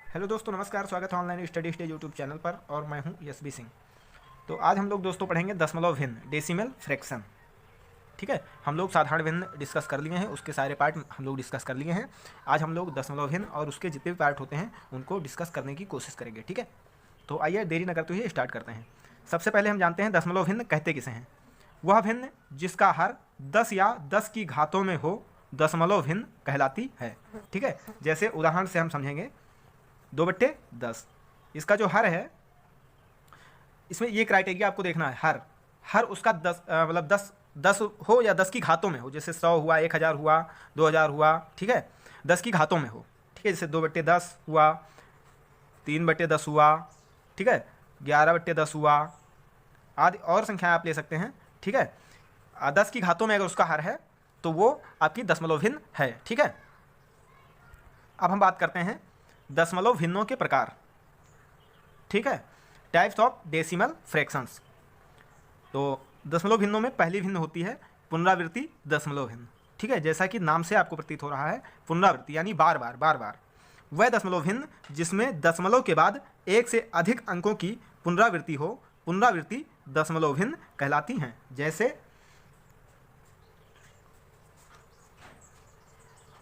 Hello दोस्तों, नमस्कार। स्वागत है online study stage YouTube channel पर और मैं हूं यशबी सिंह। तो आज हम लोग दोस्तों पढ़ेंगे दशमलव भिन्न, डेसिमल फ्रैक्शन। ठीक है, हम लोग साधारण भिन्न डिस्कस कर लिए हैं, उसके सारे पार्ट हम लोग डिस्कस कर लिए हैं। आज हम लोग दशमलव भिन्न और उसके जितने भी पार्ट होते हैं उनको डिस्कस करने की कोशिश करेंगे। ठीक है, तो आइए देरी न करते हुए स्टार्ट करते हैं। सबसे पहले हम जानते हैं दशमलव भिन्न कहते किसे हैं। वह भिन्न जिसका हर 10 या 10 की घातों में हो दशमलव भिन्न कहलाती है। ठीक है, जैसे उदाहरण से हम समझेंगे 2/10। इसका जो हर है, इसमें ये क्राइटेरिया आपको देखना है। हर उसका 10 मतलब 10 हो या 10 की घातों में हो। जैसे 100 हुआ, 1000 हुआ, 2000 हुआ। ठीक है, 10 की घातों में हो। ठीक है, जैसे 2/10 हुआ, 3/10 हुआ। ठीक है, 11/10 हुआ, आदि और संख्याएं आप ले सकते हैं। ठीक है, 10 की घातों में अगर उसका हर है तो वो आपकी दशमलव भिन्न है। ठीक है, अब हम बात करते हैं दशमलव भिन्नों के प्रकार। ठीक है, टाइप्स ऑफ डेसिमल फ्रैक्शंस। तो दशमलव भिन्नों में पहली भिन्न होती है पुनरावृत्ति दशमलव भिन्न। ठीक है, जैसा कि नाम से आपको प्रतीत हो रहा है, पुनरावृत्ति यानी बार बार। वह दशमलव भिन्न जिसमें दशमलव के बाद एक से अधिक अंकों की पुनरावृत्ति हो, पुनरावृत्ति दशमलव भिन्न कहलाती हैं। जैसे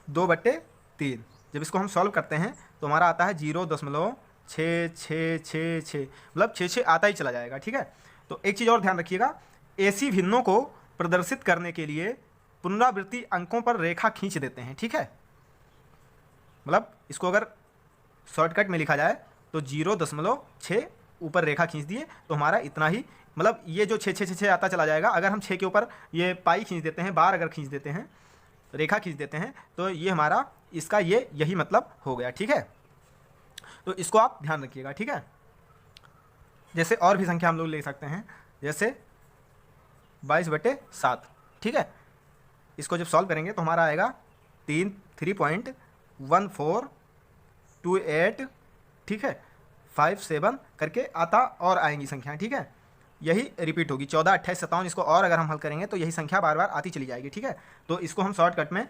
2/3। जब इसको हम सॉल्व करते हैं तो हमारा आता है 0.6666, मतलब 6 आता ही चला जाएगा। ठीक है, तो एक चीज़ और ध्यान रखिएगा, ऐसी भिन्नों को प्रदर्शित करने के लिए पुनरावृत्ति अंकों पर रेखा खींच देते हैं। ठीक है, मतलब इसको अगर शॉर्टकट में लिखा जाए तो 0.6 ऊपर रेखा खींच दिए तो हमारा इतना ही, मतलब ये जो 6 आता चला जाएगा। अगर हम 6 के ऊपर ये पाई खींच देते हैं, बार अगर खींच देते हैं, रेखा खींच देते हैं, तो ये हमारा इसका यही मतलब हो गया। ठीक है, तो इसको आप ध्यान रखिएगा। ठीक है, जैसे और भी संख्या हम लोग ले सकते हैं, जैसे 22/7। ठीक है, इसको जब सॉल्व करेंगे तो हमारा आएगा 3.1428। ठीक है, 57 करके आता और आएंगी संख्याएं। ठीक है, यही रिपीट होगी 14, 28, 57। इसको और अगर हम हल करेंगे तो यही संख्या बार बार आती चली जाएगी। ठीक है, तो इसको हम शॉर्टकट में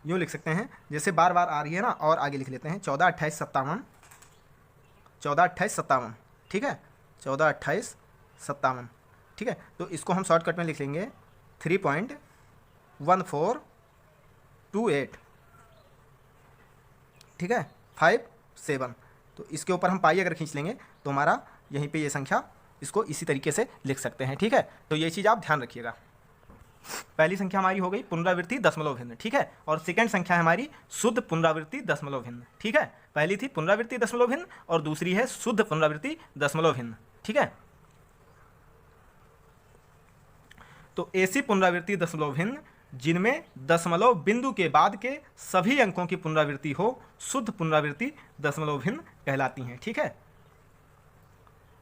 यूँ लिख सकते हैं, जैसे बार बार आ रही है ना, और आगे लिख लेते हैं 14, 28, 57, 14, 28, 57। ठीक है, 14, 28, 57। ठीक है, तो इसको हम शॉर्टकट में लिख लेंगे 3.1428। ठीक है, 57। तो इसके ऊपर हम पाई अगर खींच लेंगे तो हमारा यहीं पे ये संख्या, इसको इसी तरीके से लिख सकते हैं। ठीक है, तो ये चीज़ आप ध्यान रखिएगा। पहली संख्या हमारी हो गई पुनरावृत्ति दशमलव भिन्न। ठीक है, और सेकंड संख्या है हमारी शुद्ध पुनरावृत्ति दशमलव भिन्न। ठीक है, पहली थी पुनरावृत्ति दशमलव भिन्न और दूसरी है शुद्ध पुनरावृत्ति दशमलव भिन्न। ठीक है, तो ऐसी पुनरावृत्ति दशमलव भिन्न जिनमें दशमलव बिंदु के बाद के सभी अंकों की पुनरावृत्ति हो, शुद्ध पुनरावृत्ति दशमलव भिन्न कहलाती हैं। ठीक है,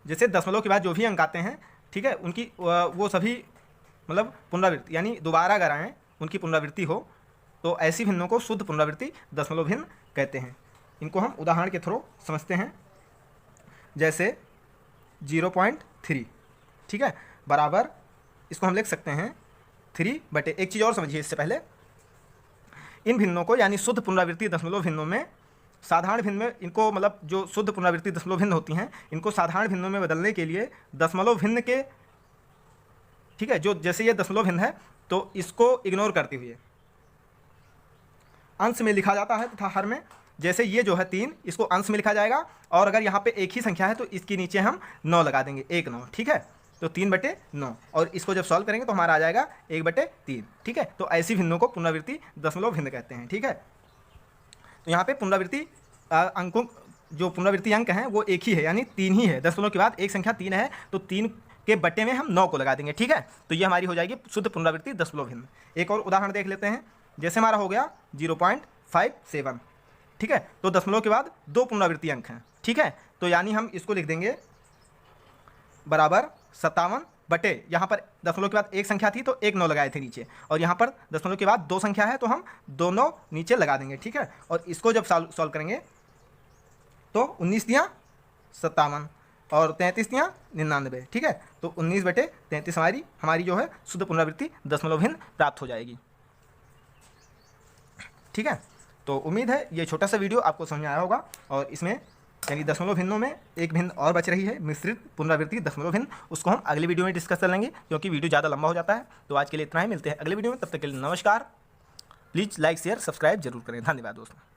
जैसे दशमलव के बाद जो भी अंक आते हैं, ठीक है, उनकी वो सभी मतलब पुनरावृत्ति यानी दोबारा अगर आएँ उनकी पुनरावृत्ति हो, तो ऐसी भिन्नों को शुद्ध पुनरावृत्ति दशमलव भिन्न कहते हैं। इनको हम उदाहरण के थ्रू समझते हैं। जैसे 0.3। ठीक है, बराबर इसको हम लिख सकते हैं 3/। एक चीज़ और समझिए इससे पहले, इन भिन्नों को यानी शुद्ध पुनरावृत्ति दशमलव भिन्नों में, साधारण भिन्न में इनको, मतलब जो शुद्ध पुनरावृत्ति दशमलव भिन्न होती हैं, इनको साधारण भिन्नों में बदलने के लिए दशमलव भिन्न के, ठीक है, जो जैसे ये दशमलव भिन्न है तो इसको इग्नोर करते हुए अंश में लिखा जाता है तथा हर में, जैसे ये जो है 3, इसको अंश में लिखा जाएगा, और अगर यहाँ पे एक ही संख्या है तो इसके नीचे हम 9 लगा देंगे, 1 9। ठीक है, तो 3/9, और इसको जब सॉल्व करेंगे तो हमारा आ जाएगा 1/3। ठीक है, तो ऐसी भिन्नों को पुनरावृत्ति दशमलव भिन्न कहते हैं। ठीक है, तो यहाँ पे पुनरावृत्ति अंकों, जो पुनरावृत्ति अंक हैं वो एक ही है, यानी 3 ही है। दशमलव के बाद एक संख्या 3 है तो 3 के बट्टे में हम 9 को लगा देंगे। ठीक है, तो ये हमारी हो जाएगी शुद्ध पुनरावृत्ति दशमलव भिन्न। एक और उदाहरण देख लेते हैं, जैसे हमारा हो गया 0.57। ठीक है, तो दशमलव के बाद 2 पुनरावृत्ति अंक हैं। ठीक है, तो यानी हम इसको लिख देंगे बराबर 57/, यहाँ पर दशमलव के बाद एक संख्या थी तो 1 9 लगाए थे नीचे, और यहाँ पर दशमलव के बाद 2 संख्या है तो हम 2 9 नीचे लगा देंगे। ठीक है, और इसको जब सॉल्व करेंगे तो 19 दिया 57 और 33 दिया 99। ठीक है, तो 19/33 हमारी जो है शुद्ध पुनरावृत्ति दशमलव भिन्न प्राप्त हो जाएगी। ठीक है, तो उम्मीद है ये छोटा सा वीडियो आपको समझ में आया होगा। और इसमें यानी दशमलव भिन्नों में एक भिन्न और बच रही है, मिश्रित पुनरावृत्ति दशमलव भिन्न, उसको हम अगली वीडियो में डिस्कस कर लेंगे क्योंकि वीडियो ज़्यादा लंबा हो जाता है। तो आज के लिए इतना ही, मिलते हैं अगले वीडियो में, तब तक के लिए नमस्कार। प्लीज़ लाइक शेयर सब्सक्राइब जरूर करें। धन्यवाद दोस्तों।